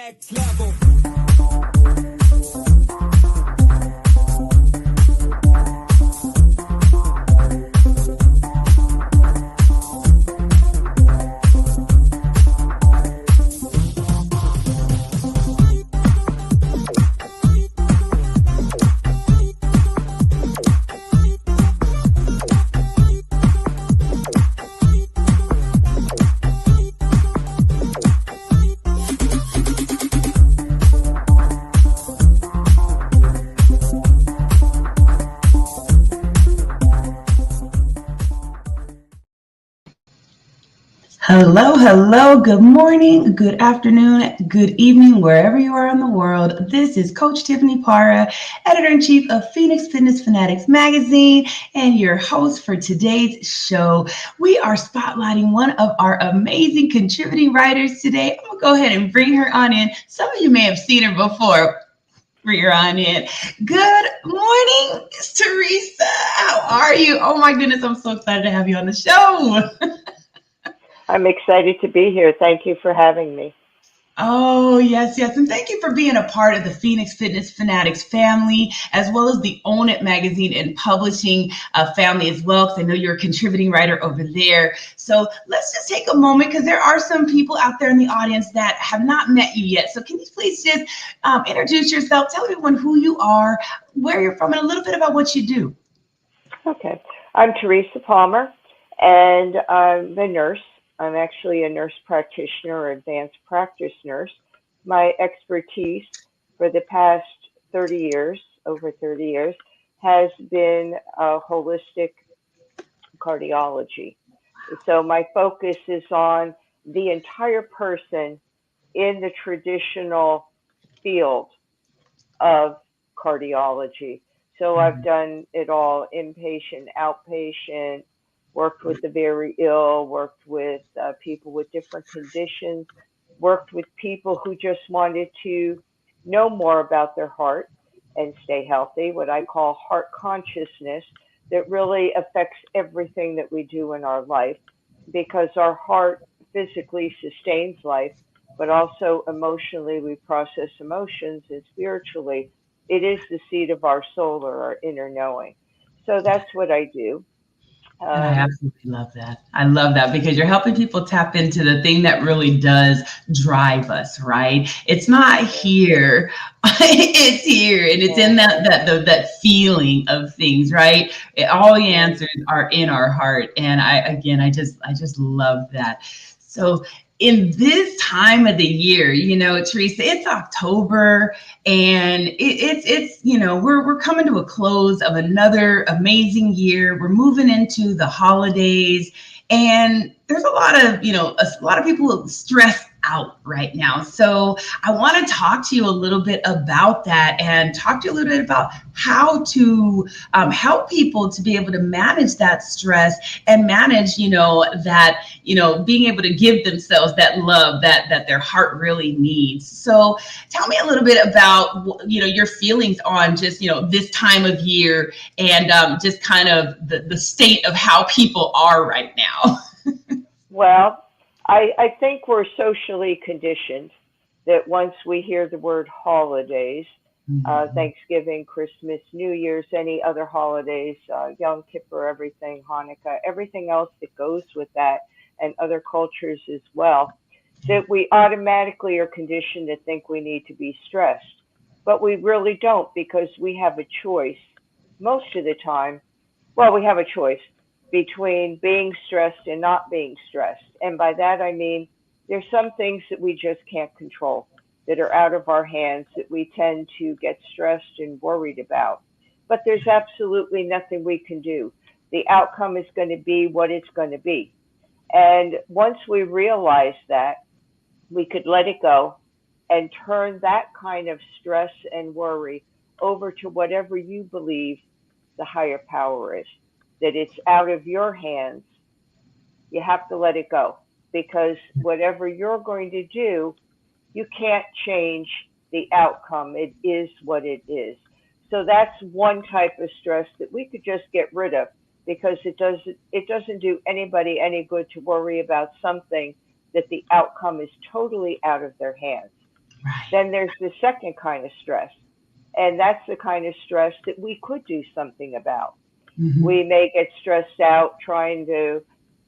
Next level. Hello, hello, good morning, good afternoon, good evening, wherever you are in the world. This is Coach Tiffany Parra, Editor-in-Chief of Phoenix Fitness Fanatics magazine, and your host for today's show. We are spotlighting one of our amazing contributing writers today. I'm going to go ahead and bring her on in. Some of you may have seen her before. Bring her on in. Good morning, Teresa. How are you? Oh my goodness, I'm so excited to have you on the show. I'm excited to be here. Thank you for having me. Oh, yes, yes. And thank you for being a part of the Phoenix Fitness Fanatics family, as well as the Own It magazine and publishing family as well, because I know you're a contributing writer over there. So let's just take a moment, because there are some people out there in the audience that have not met you yet. So can you please just introduce yourself, tell everyone who you are, where you're from, and a little bit about what you do. Okay. I'm Teresa Palmer, and I'm a nurse. I'm actually a nurse practitioner or advanced practice nurse. My expertise for the past 30 years, over 30 years, has been holistic cardiology. So my focus is on the entire person in the traditional field of cardiology. So I've done it all: inpatient, outpatient, worked with the very ill, worked with people with different conditions, worked with people who just wanted to know more about their heart and stay healthy, what I call heart consciousness, that really affects everything that we do in our life, because our heart physically sustains life, but also emotionally we process emotions, and spiritually it is the seat of our soul or our inner knowing. So that's what I do. And I Um, absolutely love that. I love that because you're helping people tap into the thing that really does drive us, right? It's not here, it's here, and it's in that feeling of things, right? All the answers are in our heart, and I just love that. So in this time of the year, Teresa, it's October, and it's we're coming to a close of another amazing year. We're moving into the holidays, and there's a lot of people stressed out right now. So I want to talk to you a little bit about that, and talk to you a little bit about how to help people to be able to manage that stress and manage that being able to give themselves that love that their heart really needs. So tell me a little bit about your feelings on just this time of year, and just kind of the state of how people are right now. well, I think we're socially conditioned that once we hear the word holidays, Mhm. Thanksgiving, Christmas, New Year's, any other holidays, Yom Kippur, everything, Hanukkah, everything else that goes with that, and other cultures as well, that we automatically are conditioned to think we need to be stressed. But we really don't, because we have a choice most of the time. Well, we have a choice between being stressed and not being stressed. And by that, I mean there's some things that we just can't control, that are out of our hands, that we tend to get stressed and worried about. But there's absolutely nothing we can do. The outcome is going to be what it's going to be. And once we realize that, we could let it go and turn that kind of stress and worry over to whatever you believe the higher power is, that it's out of your hands. You have to let it go, because whatever you're going to do, you can't change the outcome. It is what it is. So that's one type of stress that we could just get rid of, because it doesn't do anybody any good to worry about something that the outcome is totally out of their hands. Right. Then there's the second kind of stress, and that's the kind of stress that we could do something about. Mm-hmm. We may get stressed out trying to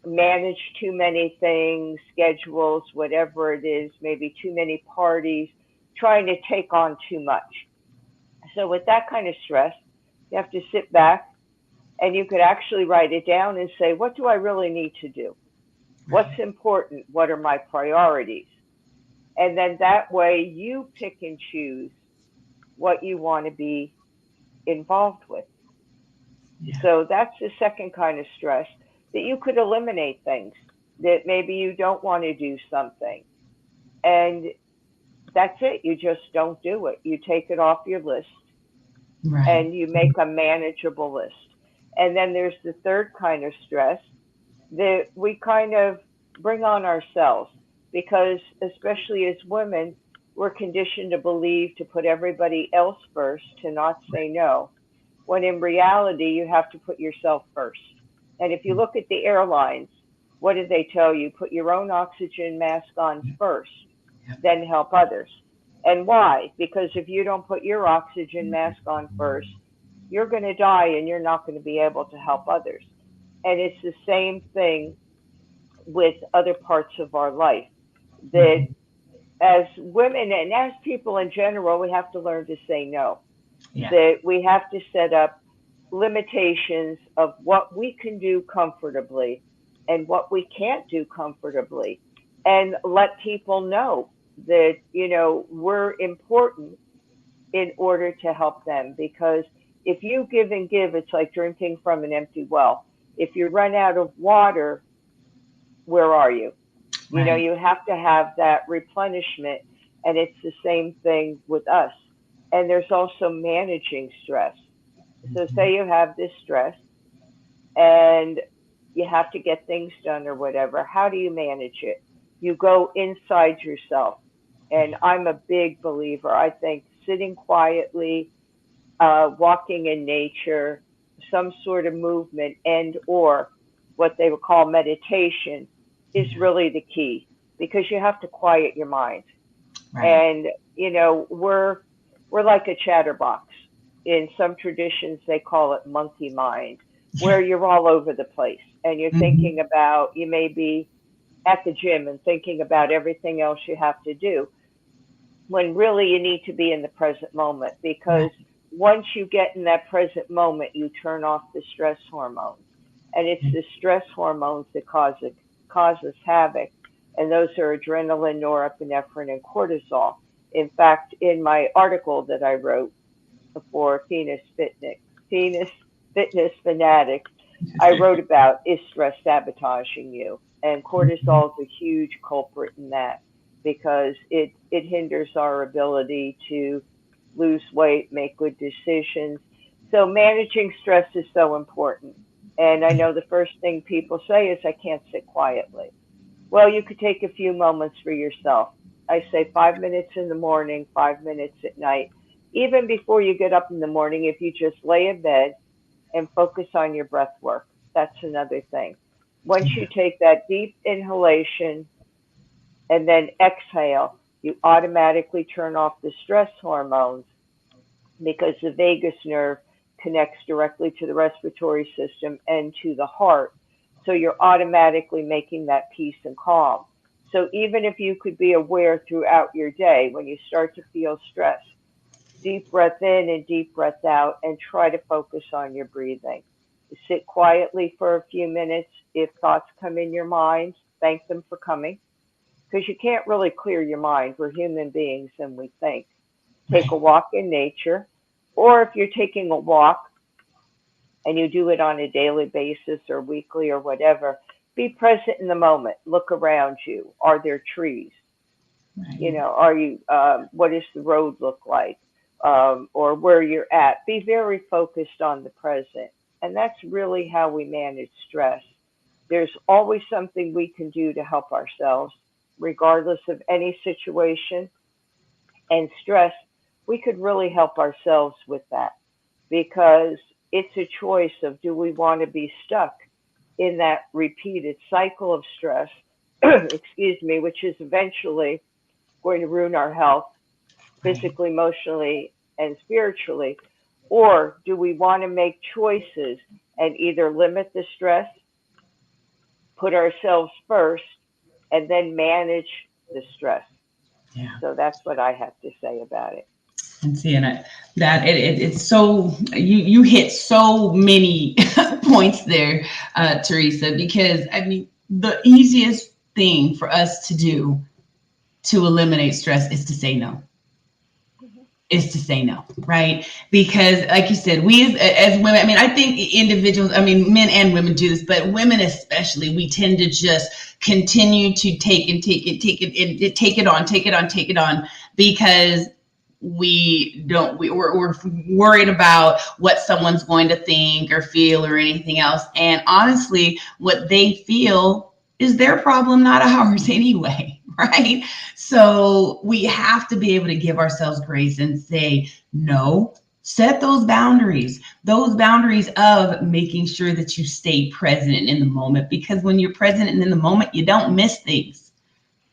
manage too many things, schedules, whatever it is, maybe too many parties, trying to take on too much. So, with that kind of stress, you have to sit back and you could actually write it down and say, what do I really need to do? What's Right. important? What are my priorities? And then that way you pick and choose what you want to be involved with. Yeah. So that's the second kind of stress, that you could eliminate things that maybe you don't want to do something. And that's it. You just don't do it. You take it off your list Right. and you make a manageable list. And then there's the third kind of stress that we kind of bring on ourselves because, especially as women, we're conditioned to believe to put everybody else first, to not say no, when in reality, you have to put yourself first. And if you look at the airlines, what do they tell you? Put your own oxygen mask on Yeah. first, Yeah. then help others. And why? Because if you don't put your oxygen mask on first, you're going to die and you're not going to be able to help others. And it's the same thing with other parts of our life. That Right. as women and as people in general, we have to learn to say no. Yeah. That we have to set up limitations of what we can do comfortably and what we can't do comfortably, and let people know that, we're important in order to help them. Because if you give and give, it's like drinking from an empty well. If you run out of water, where are you? Right. You have to have that replenishment, and it's the same thing with us. And there's also managing stress. So, Mm-hmm. say you have this stress and you have to get things done or whatever. How do you manage it? You go inside yourself. And Yeah. I'm a big believer. I think sitting quietly, walking in nature, some sort of movement, and or what they would call meditation is Yeah. really the key, because you have to quiet your mind. Right. And we're like a chatterbox. In some traditions they call it monkey mind, Yeah. where you're all over the place and you're Mm-hmm. thinking about, you may be at the gym and thinking about everything else you have to do, when really you need to be in the present moment. Because Right. once you get in that present moment, you turn off the stress hormones. And it's the stress hormones that causes havoc. And those are adrenaline, norepinephrine, and cortisol. In fact, in my article that I wrote for Venus Fitness Fanatics, I wrote about, is stress sabotaging you? And Mm-hmm. cortisol is a huge culprit in that, because it hinders our ability to lose weight, make good decisions. So managing stress is so important. And I Yeah. know the first thing people say is, I can't sit quietly. Well, you could take a few moments for yourself. I say 5 minutes in the morning, 5 minutes at night. Even before you get up in the morning, if you just lay in bed and focus on your breath work, that's another thing. Once you Yeah. take that deep inhalation and then exhale, you automatically turn off the stress hormones, because the vagus nerve connects directly to the respiratory system and to the heart. So you're automatically making that peace and calm. So even if you could be aware throughout your day, when you start to feel stress, deep breath in and deep breath out, and try to focus on your breathing. Sit quietly for a few minutes. If thoughts come in your mind, thank them for coming, because you can't really clear your mind. We're human beings and we think. Take a Right. walk in nature, or if you're taking a walk and you do it on a daily basis or weekly or whatever, be present in the moment. Look around you. Are there trees? Right. Are you? What does the road look like? Or where you're at? Be very focused on the present, and that's really how we manage stress. There's always something we can do to help ourselves, regardless of any situation. And stress, we could really help ourselves with that, because it's a choice of, do we want to be stuck in that repeated cycle of stress, excuse me, which is eventually going to ruin our health, physically, emotionally, and spiritually? Or do we want to make choices and either limit the stress, put ourselves first, and then manage the stress? Yeah. So that's what I have to say about it. And seeing it, that it's so you hit so many points there, Teresa, because I mean the easiest thing for us to do to eliminate stress is to say no. Is to say no, right? Because, like you said, we as women, I mean, I think individuals, I mean, men and women do this, but women especially, we tend to just continue to take and take it, take it on, because we're worried about what someone's going to think or feel or anything else. And honestly, what they feel is their problem, not ours anyway, right? So we have to be able to give ourselves grace and say no. Set those boundaries of making sure that you stay present in the moment, because when you're present and in the moment, you don't miss things.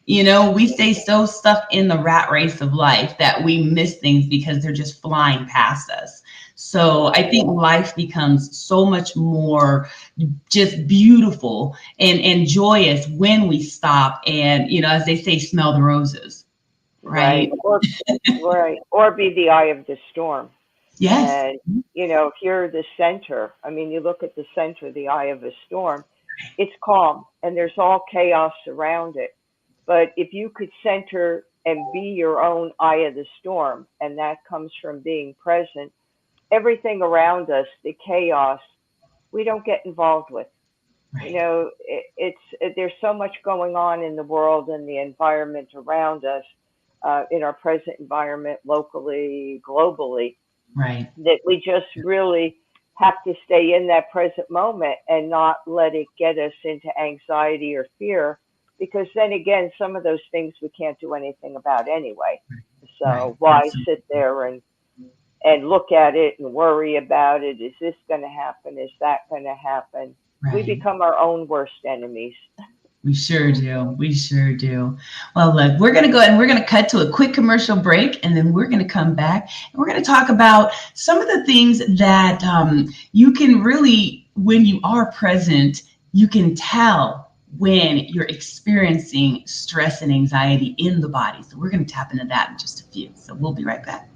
You know, we stay so stuck in the rat race of life that we miss things because they're just flying past us. So I think life becomes so much more just beautiful and joyous when we stop and, you know, as they say, smell the roses, right? Right. Or be the eye of the storm. Yes. And, if you're the center, I mean, you look at the center, the eye of a storm, it's calm and there's all chaos around it. But if you could center and be your own eye of the storm, and that comes from being present, everything around us, the chaos, we don't get involved with. Right. There's so much going on in the world and the environment around us, in our present environment, locally, globally, Right. that we just really have to stay in that present moment and not let it get us into anxiety or fear, because then again, some of those things we can't do anything about anyway. So Right. why Absolutely. sit there and look at it and worry about it? Is this going to happen? Is that going to happen? We Right. become our own worst enemies. We sure do. We sure do. Well, look, we're going to go ahead and we're going to cut to a quick commercial break, and then we're going to come back and we're going to talk about some of the things that you can really, when you are present, you can tell when you're experiencing stress and anxiety in the body. So we're going to tap into that in just a few. So we'll be right back.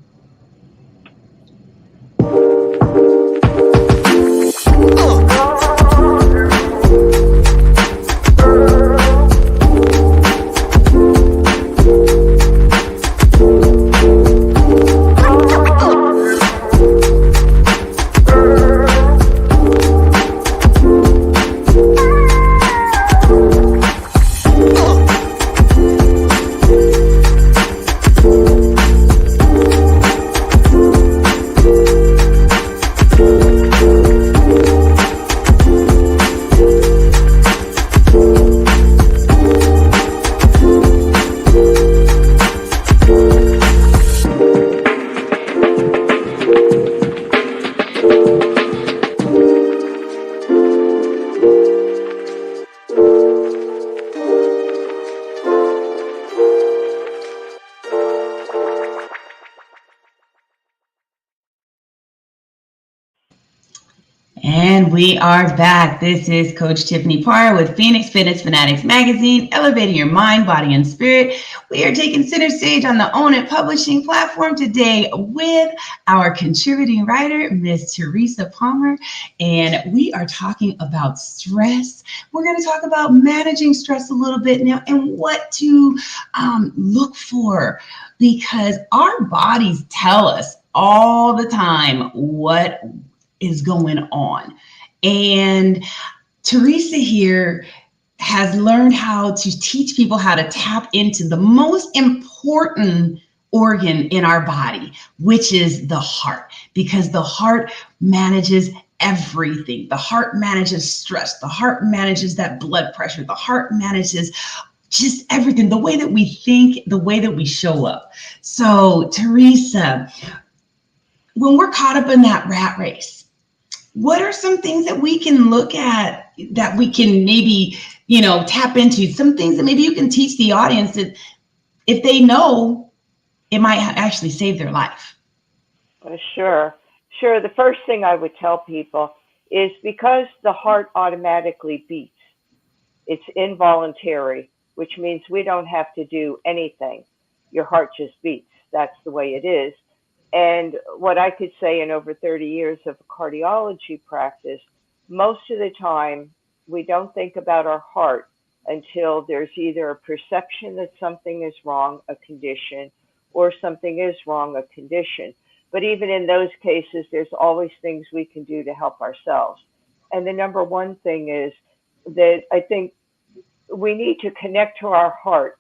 And we are back. This is Coach Tiffany Parr with Phoenix Fitness Fanatics Magazine, elevating your mind, body, and spirit. We are taking center stage on the Own It Publishing platform today with our contributing writer, Miss Teresa Palmer, and we are talking about stress. We're going to talk about managing stress a little bit now and what to look for, because our bodies tell us all the time what is going on. And Teresa here has learned how to teach people how to tap into the most important organ in our body, which is the heart, because the heart manages everything. The heart manages stress. The heart manages that blood pressure. The heart manages just everything, the way that we think, the way that we show up. So, Teresa, when we're caught up in that rat race, what are some things that we can look at that we can maybe, tap into? Some things that maybe you can teach the audience that if they know it might actually save their life. Sure. Sure. The first thing I would tell people is because the heart automatically beats, it's involuntary, which means we don't have to do anything. Your heart just beats. That's the way it is. And what I could say in over 30 years of cardiology practice, most of the time we don't think about our heart until there's either a perception that something is wrong, a condition, or something is wrong, a condition. But even in those cases, there's always things we can do to help ourselves. And the number one thing is that I think we need to connect to our heart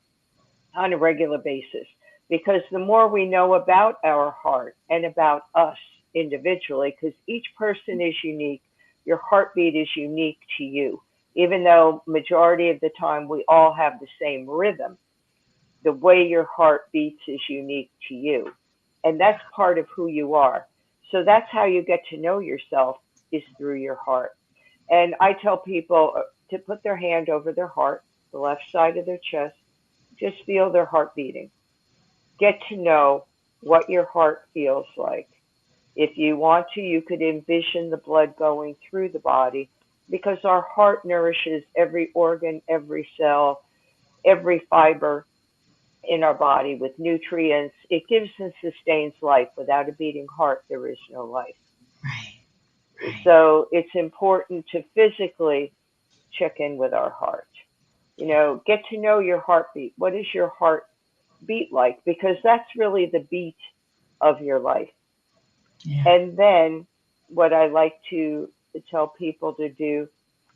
on a regular basis, because the more we know about our heart and about us individually, because each person is unique, your heartbeat is unique to you. Even though majority of the time we all have the same rhythm, the way your heart beats is unique to you. And that's part of who you are. So that's how you get to know yourself, is through your heart. And I tell people to put their hand over their heart, the left side of their chest, just feel their heart beating. Get to know what your heart feels like. If you want to, you could envision the blood going through the body, because our heart nourishes every organ, every cell, every fiber in our body with nutrients. It gives and sustains life. Without a beating heart, there is no life. Right. Right. So it's important to physically check in with our heart. Get to know your heartbeat. What is your heart beat like? Because that's really the beat of your life. Yeah. And then what I like to tell people to do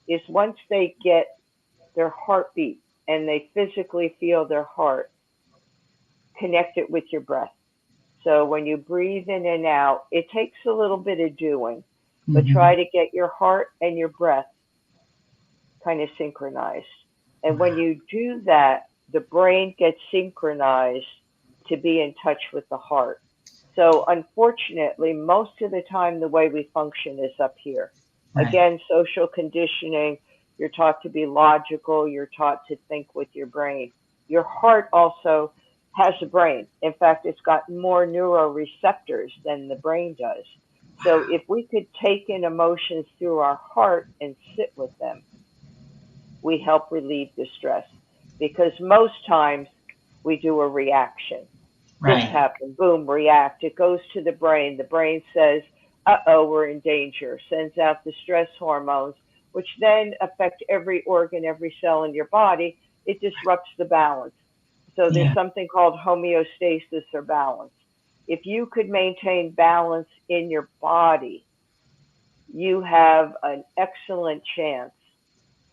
is, once they get their heartbeat and they physically feel their heart, connect it with your breath. So when you breathe in and out, it takes a little bit of doing, but Mm-hmm. try to get your heart and your breath kind of synchronized. And when Wow. you do that, the brain gets synchronized to be in touch with the heart. So unfortunately, most of the time, the way we function is up here. Right. Again, social conditioning, you're taught to be logical, you're taught to think with your brain. Your heart also has a brain. In fact, it's got more neuroreceptors than the brain does. So Wow. if we could take in emotions through our heart and sit with them, we help relieve the stress. Because most times we do a reaction. This Right. happened, boom, react. It goes to the brain. The brain says, uh-oh, we're in danger, sends out the stress hormones, which then affect every organ, every cell in your body. It disrupts the balance. So there's Yeah. something called homeostasis, or balance. If you could maintain balance in your body, you have an excellent chance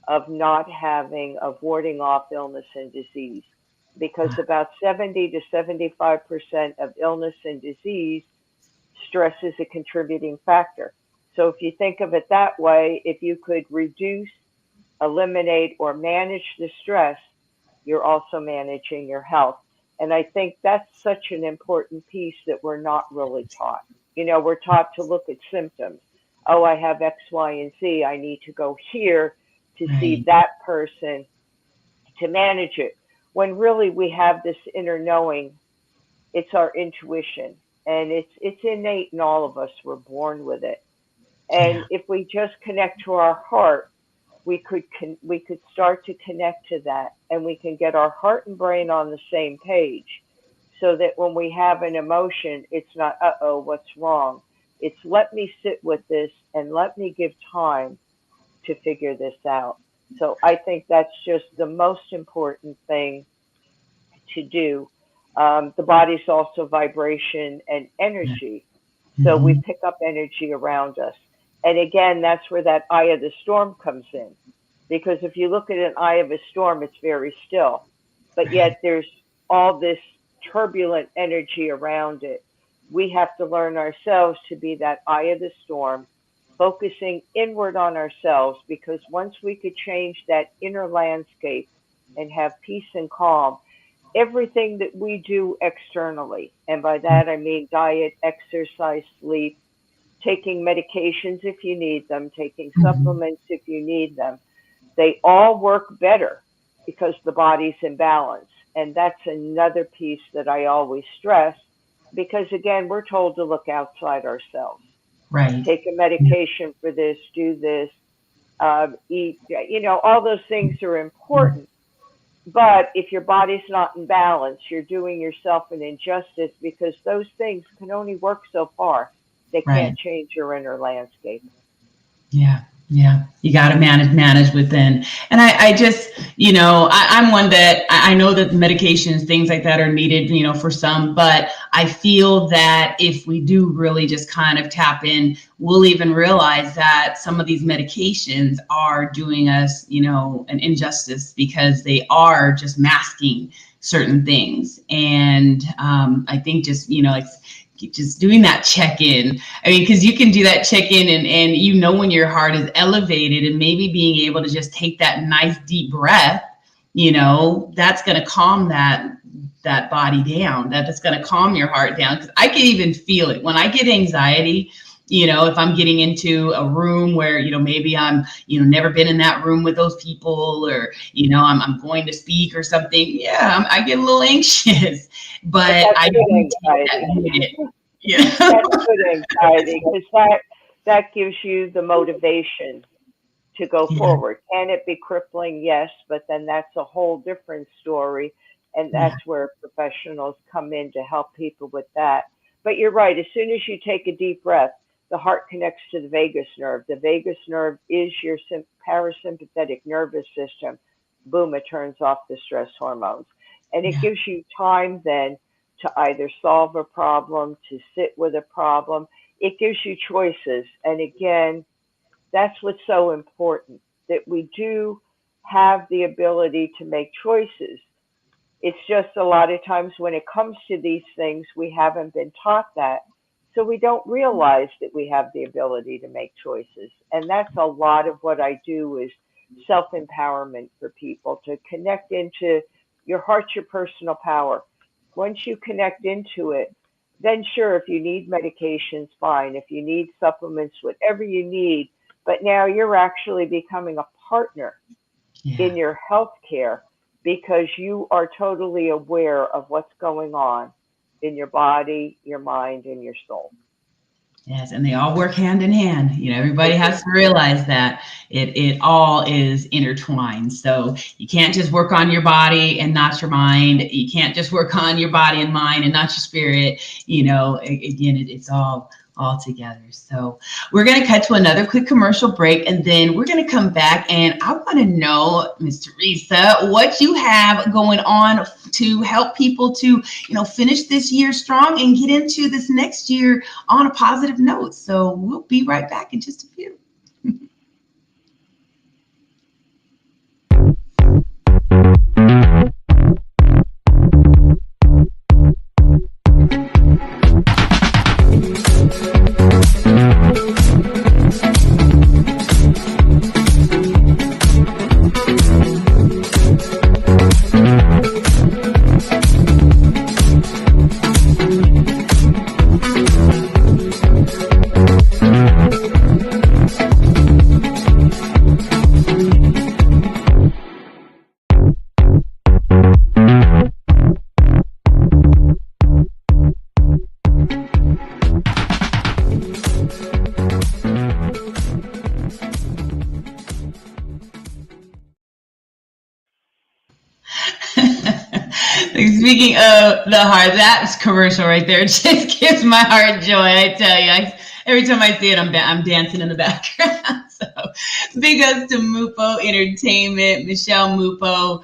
of not having, of warding off illness and disease, because Wow. about 70 to 75% of illness and disease, stress is a contributing factor. So if you think of it that way, if you could reduce, eliminate, or manage the stress, you're also managing your health. And I think that's such an important piece that we're not really taught. We're taught to look at symptoms. Oh, I have X, Y, and Z. I need to go here to see Right. that person to manage it. When really we have this inner knowing, it's our intuition, and it's innate in all of us. We're born with it. And Yeah. if we just connect to our heart, we could start to connect to that, and we can get our heart and brain on the same page, so that when we have an emotion, it's not, uh-oh, what's wrong. It's, let me sit with this and let me give time to figure this out. So I think that's just the most important thing to do. The body's also vibration and Yeah. energy. So we Mm-hmm. pick up energy around us. And again, that's where that eye of the storm comes in. Because if you look at an eye of a storm, it's very still. But Right. yet there's all this turbulent energy around it. We have to learn ourselves to be that eye of the storm, focusing inward on ourselves, because once we could change that inner landscape and have peace and calm, everything that we do externally, and by that I mean diet, exercise, sleep, taking medications if you need them, taking Mm-hmm. supplements if you need them, they all work better because the body's in balance. And that's another piece that I always stress because, again, we're told to look outside ourselves. Right. Take a medication for this, do this, eat, all those things are important. But if your body's not in balance, you're doing yourself an injustice because those things can only work so far. They can't Right. change your inner landscape. Yeah. Yeah. You got to manage within. And I just, I'm one that I know that medications, things like that are needed, for some, but I feel that if we do really just kind of tap in, we'll even realize that some of these medications are doing us, an injustice because they are just masking certain things. And I think just, like, just doing that check-in. I mean, because you can do that check-in and when your heart is elevated, and maybe being able to just take that nice deep breath, that's going to calm that body down. That's going to calm your heart down. Because I can even feel it when I get anxiety. If I'm getting into a room where, maybe I'm, never been in that room with those people, or, I'm going to speak or something. Yeah, I get a little anxious, but I don't take that minute. That's good anxiety because that gives you the motivation to go Yeah. forward. Can it be crippling? Yes, but then that's a whole different story. And Yeah. that's where professionals come in to help people with that. But you're right. As soon as you take a deep breath, the heart connects to the vagus nerve. The vagus nerve is your parasympathetic nervous system. Boom, it turns off the stress hormones. And it Yeah. gives you time then to either solve a problem, to sit with a problem. It gives you choices. And again, that's what's so important, that we do have the ability to make choices. It's just a lot of times when it comes to these things, we haven't been taught that. So we don't realize that we have the ability to make choices. And that's a lot of what I do is self empowerment for people to connect into your heart, your personal power. Once you connect into it, then sure, if you need medications, fine. If you need supplements, whatever you need, but now you're actually becoming a partner Yeah. in your health care because you are totally aware of what's going on in your body, your mind, and your soul. Yes, and they all work hand in hand. Everybody They has do. to realize that it all is intertwined. So you can't just work on your body and not your mind. You can't just work on your body and mind and not your spirit. Again, it's all together. So we're going to cut to another quick commercial break, and then we're going to come back, and I want to know, Ms. Teresa, what you have going on to help people to, finish this year strong and get into this next year on a positive note. So we'll be right back in just a few. Speaking of the heart, that commercial right there just gives my heart joy. I tell you, every time I see it, I'm dancing in the background. So big ups to Mupo Entertainment, Michelle Mupo.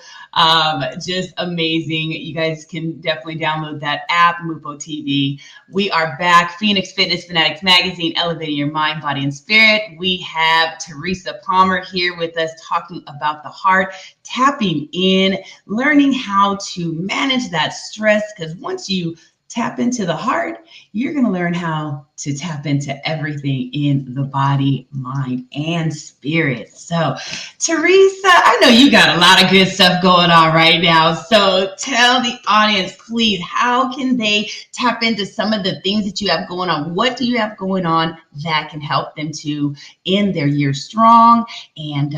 Just amazing. You guys can definitely download that app, Mupo TV. We are back. Phoenix Fitness Fanatics Magazine, elevating your mind, body, and spirit. We have Teresa Palmer here with us talking about the heart, tapping in, learning how to manage that stress. Because once you tap into the heart, you're going to learn how to tap into everything in the body, mind, and spirit. So, Teresa, I know you got a lot of good stuff going on right now. So tell the audience, please, how can they tap into some of the things that you have going on? What do you have going on that can help them to end their year strong and,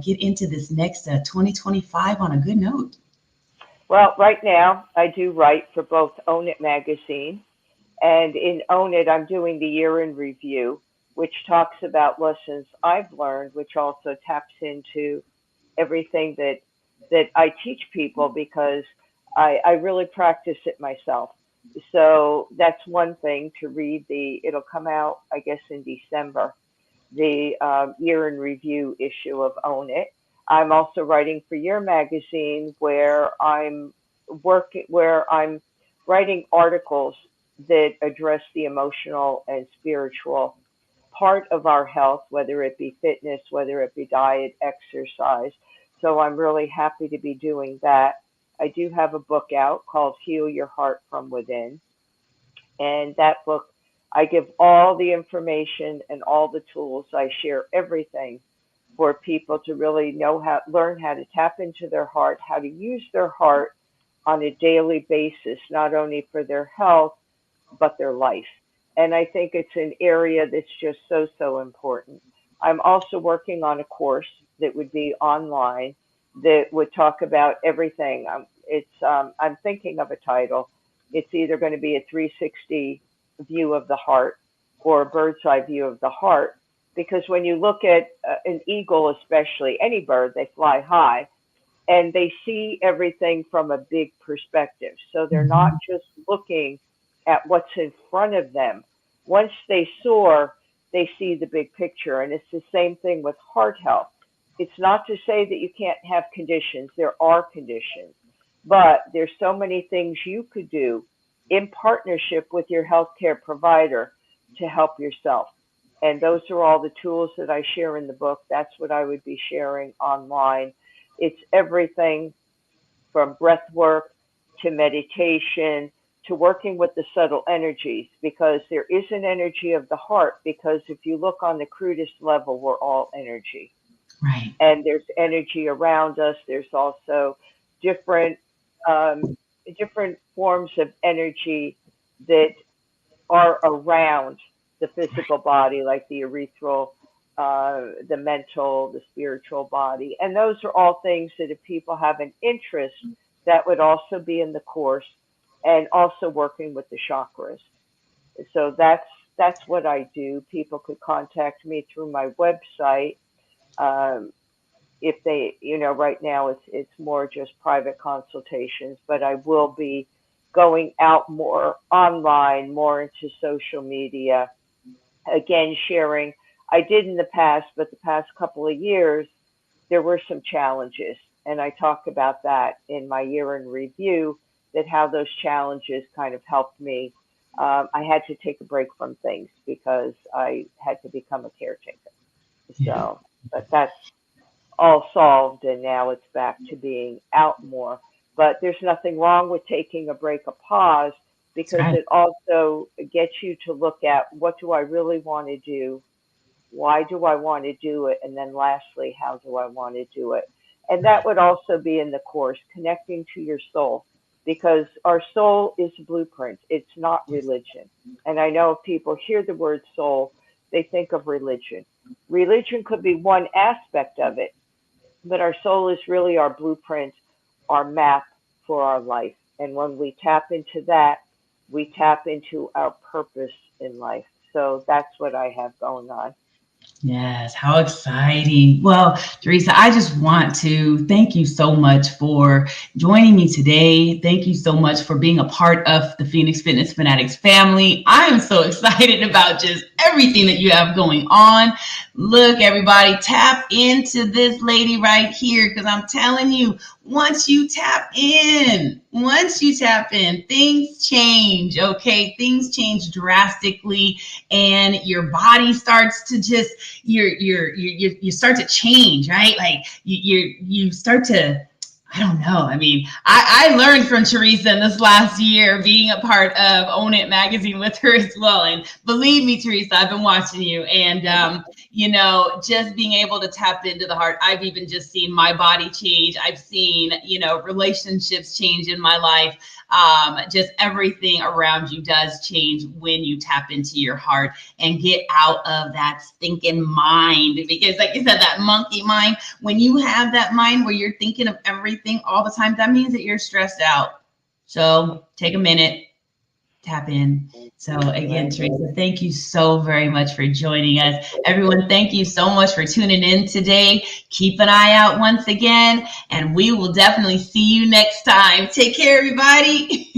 get into this next 2025 on a good note? Well, right now I do write for both Own It magazine, and in Own It I'm doing the year in review, which talks about lessons I've learned, which also taps into everything that I teach people because I really practice it myself. So that's one thing to read it'll come out, I guess, in December, the year in review issue of Own It. I'm also writing for your magazine where I'm writing articles that address the emotional and spiritual part of our health, whether it be fitness, whether it be diet, exercise. So I'm really happy to be doing that. I do have a book out called Heal Your Heart from Within. And that book, I give all the information and all the tools. I share everything for people to really learn how to tap into their heart, how to use their heart on a daily basis, not only for their health, but their life. And I think it's an area that's just so, so important. I'm also working on a course that would be online that would talk about everything. I'm thinking of a title. It's either going to be a 360 view of the heart or a bird's eye view of the heart. Because when you look at an eagle, especially any bird, they fly high and they see everything from a big perspective. So they're not Mhm. just looking at what's in front of them. Once they soar, they see the big picture. And it's the same thing with heart health. It's not to say that you can't have conditions, there are conditions, but there's so many things you could do in partnership with your healthcare provider to help yourself. And those are all the tools that I share in the book. That's what I would be sharing online. It's everything from breath work to meditation to working with the subtle energies because there is an energy of the heart. Because if you look on the crudest level, we're all energy. Right. And there's energy around us. There's also different um, different forms of energy that are around the physical body, like the urethral, the mental, the spiritual body. And those are all things that if people have an interest, that would also be in the course and also working with the chakras. So that's what I do. People could contact me through my website. Um, if they, right now it's more just private consultations, but I will be going out more online, more into social media, again sharing. I did in the past, but the past couple of years there were some challenges, and I talk about that in my year in review. That how those challenges kind of helped me. I had to take a break from things because I had to become a caretaker. Yeah. So, but that's all solved and now it's back to being out more. But there's nothing wrong with taking a break, a pause, That's because right. it also gets you to look at what do I really want to do? Why do I want to do it? And then lastly, how do I want to do it? And that Right. would also be in the course, connecting to your soul, because our soul is a blueprint. It's not religion. And I know if people hear the word soul, they think of religion. Religion could be one aspect of it, but our soul is really our blueprint, our map for our life. And when we tap into that, we tap into our purpose in life. So that's what I have going on. Yes, how exciting. Well, Teresa, I just want to thank you so much for joining me today. Thank you so much for being a part of the Phoenix Fitness Fanatics family. I am so excited about just everything that you have going on. Look, everybody, tap into this lady right here because I'm telling you, once you tap in, things change, okay? Things change drastically and your body starts to just you start to change, right? Like you start to, I don't know. I mean, I learned from Teresa in this last year being a part of Own It magazine with her as well. And believe me, Teresa, I've been watching you and, just being able to tap into the heart. I've even just seen my body change. I've seen, relationships change in my life. just everything around you does change when you tap into your heart and get out of that stinking mind. Because like you said, that monkey mind, when you have that mind where you're thinking of everything all the time, that means that you're stressed out. So take a minute, tap in. So again, Teresa, thank you so very much for joining us. Everyone, thank you so much for tuning in today. Keep an eye out once again, and we will definitely see you next time. Take care, everybody.